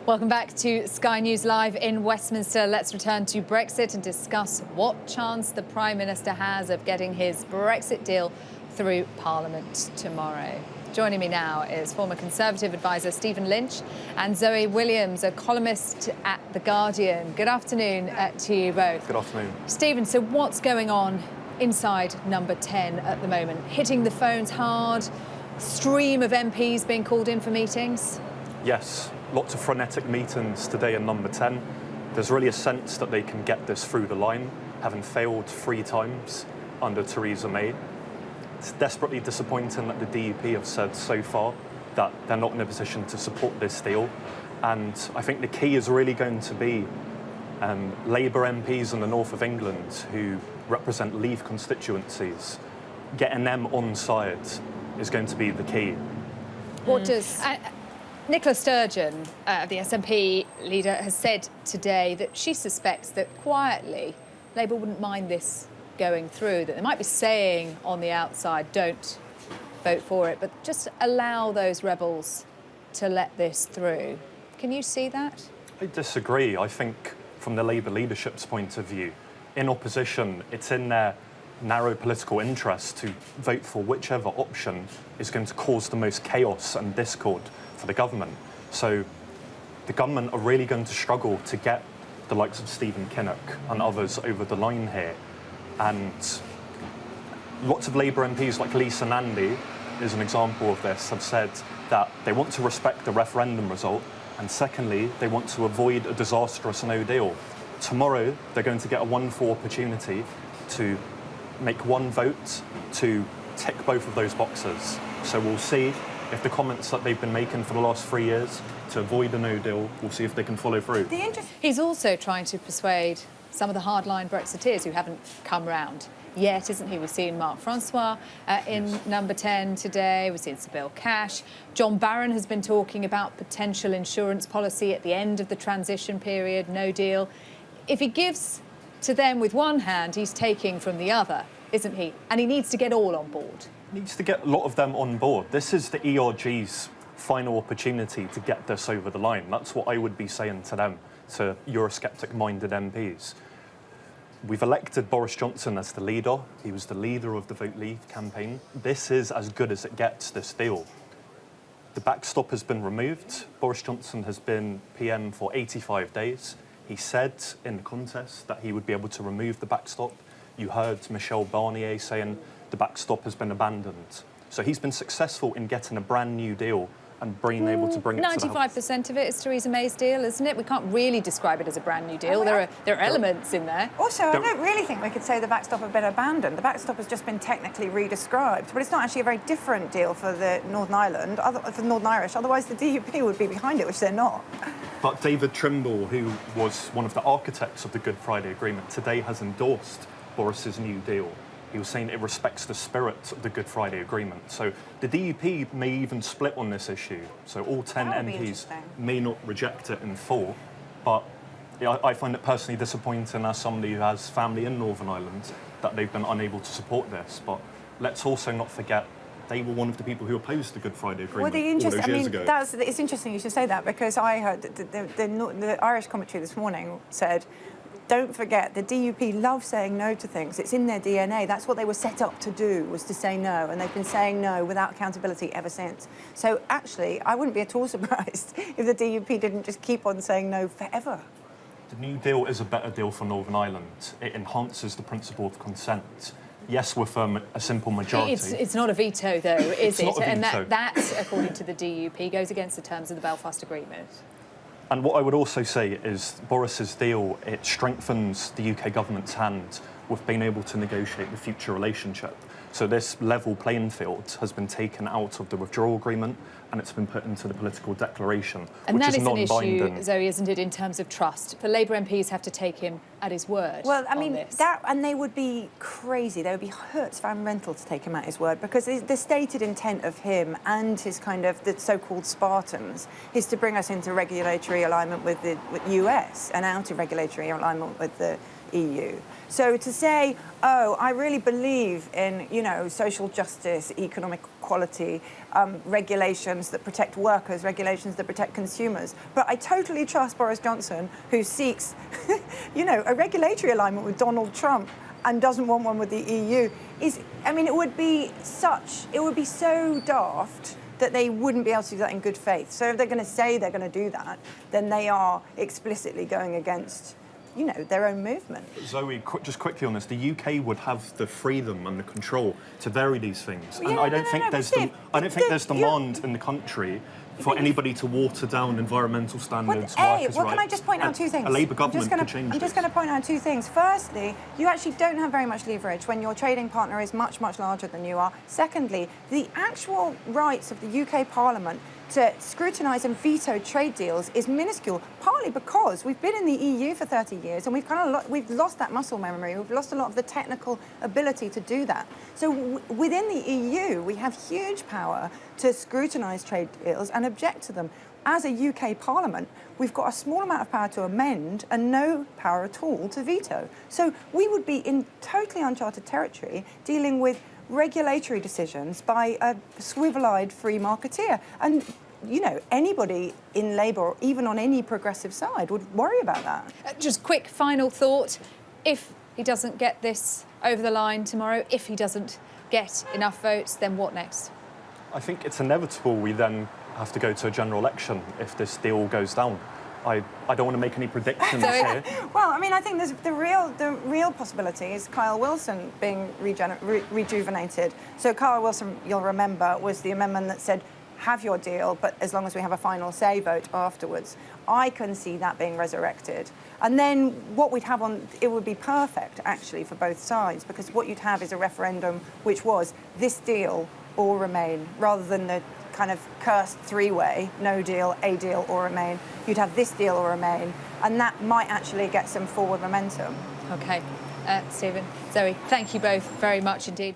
Welcome back to Sky News Live in Westminster. Let's return to Brexit and discuss what chance the Prime Minister has of getting his Brexit deal through Parliament tomorrow. Joining me now is former Conservative advisor Stephen Lynch and Zoe Williams, a columnist at The Guardian. Good afternoon to you both. Good afternoon. Stephen, so what's going on inside number 10 at the moment? Hitting the phones hard, stream of MPs being called in for meetings? Yes, lots of frenetic meetings today in number 10. There's really a sense that they can get this through the line, having failed 3 times under Theresa May. It's desperately disappointing that the DUP have said so far that they're not in a position to support this deal. And I think the key is really going to be Labour MPs in the north of England who represent Leave constituencies. Getting them on side is going to be the key. What does... Nicola Sturgeon, the SNP leader, has said today that she suspects that quietly Labour wouldn't mind this going through, that they might be saying on the outside, don't vote for it, but just allow those rebels to let this through. Can you see that? I disagree. I think from the Labour leadership's point of view, in opposition, it's in their narrow political interest to vote for whichever option is going to cause the most chaos and discord for the government. So the government are really going to struggle to get the likes of Stephen Kinnock and others over the line here. And lots of Labour MPs like Lisa Nandy is an example of this, have said that they want to respect the referendum result, and secondly, they want to avoid a disastrous no deal. Tomorrow, they're going to get a wonderful opportunity to make one vote to tick both of those boxes. So we'll see if the comments that they've been making for the last 3 years to avoid a no deal, we'll see if they can follow through. He's also trying to persuade some of the hardline Brexiteers who haven't come round yet, isn't he? We've seen Mark Francois in number 10 today. We've seen Sybil Cash. John Barron has been talking about potential insurance policy at the end of the transition period, no deal. If he gives to them with one hand, he's taking from the other, isn't he? And he needs to get all on board. He needs to get a lot of them on board. This is the ERG's final opportunity to get this over the line. That's what I would be saying to them, to Eurosceptic-minded MPs. We've elected Boris Johnson as the leader. He was the leader of the Vote Leave campaign. This is as good as it gets, this deal. The backstop has been removed. Boris Johnson has been PM for 85 days. He said in the contest that he would be able to remove the backstop. You heard Michel Barnier saying the backstop has been abandoned. So he's been successful in getting a brand new deal and being able to bring it to the House. 95% of it is Theresa May's deal, isn't it? We can't really describe it as a brand new deal. There are elements in there. Also, I don't really think we could say the backstop had been abandoned. The backstop has just been technically re-described, but it's not actually a very different deal for the Northern Ireland, for Northern Irish. Otherwise, the DUP would be behind it, which they're not. But David Trimble, who was one of the architects of the Good Friday Agreement, today has endorsed Boris's new deal. He was saying it respects the spirit of the Good Friday Agreement. So the DUP may even split on this issue. So all 10 MPs may not reject it in full. But I find it personally disappointing as somebody who has family in Northern Ireland that they've been unable to support this. But let's also not forget they were one of the people who opposed the Good Friday Agreement all those years ago. It's interesting you should say that, because I heard the Irish commentary this morning said, don't forget, the DUP love saying no to things. It's in their DNA. That's what they were set up to do, was to say no. And they've been saying no without accountability ever since. So actually, I wouldn't be at all surprised if the DUP didn't just keep on saying no forever. The new deal is a better deal for Northern Ireland. It enhances the principle of consent. Yes, with a simple majority. It's not a veto, though, is it? Not a veto. And that, according to the DUP, goes against the terms of the Belfast Agreement. And what I would also say is Boris's deal, it strengthens the UK government's hand with being able to negotiate the future relationship. So this level playing field has been taken out of the withdrawal agreement and it's been put into the political declaration, which is non-binding. And that is an issue, Zoe, isn't it, in terms of trust? The Labour MPs have to take him at his word. Well, I mean, and they would be crazy. They would be Hertz Van Rental to take him at his word, because the stated intent of him and his kind of the so-called Spartans is to bring us into regulatory alignment with the US and out of regulatory alignment with the EU. So to say, oh, I really believe in, social justice, economic quality, regulations that protect workers, regulations that protect consumers. But I totally trust Boris Johnson, who seeks, a regulatory alignment with Donald Trump and doesn't want one with the EU. It would be so daft that they wouldn't be able to do that in good faith. So if they're going to say they're going to do that, then they are explicitly going against, their own movement. Zoe, just quickly on this, the UK would have the freedom and the control to vary these things, Well, and yeah, I don't think there's demand in the country for anybody to water down environmental standards, workers' rights. Can I just point out two things? A Labour government could change I'm just going to point out two things. Firstly, you actually don't have very much leverage when your trading partner is much, much larger than you are. Secondly, the actual rights of the UK Parliament to scrutinise and veto trade deals is minuscule, partly because we've been in the EU for 30 years and we've lost that muscle memory. We've lost a lot of the technical ability to do that. So within the EU, we have huge power to scrutinise trade deals and object to them. As a UK Parliament, we've got a small amount of power to amend and no power at all to veto. So we would be in totally uncharted territory dealing with regulatory decisions by a swivel-eyed free marketeer. And, anybody in Labour or even on any progressive side would worry about that. Just quick final thought. If he doesn't get this over the line tomorrow, if he doesn't get enough votes, then what next? I think it's inevitable we then have to go to a general election if this deal goes down. I don't want to make any predictions here. Well, I think there's the real possibility is Kyle Wilson being rejuvenated. So Kyle Wilson, you'll remember, was the amendment that said, have your deal, but as long as we have a final say vote afterwards. I can see that being resurrected. And then what we'd have it would be perfect, actually, for both sides, because what you'd have is a referendum which was this deal or remain, rather than the kind of cursed three-way, no deal, a deal or remain. You'd have this deal or remain, and that might actually get some forward momentum. OK. Stephen, Zoe, thank you both very much indeed.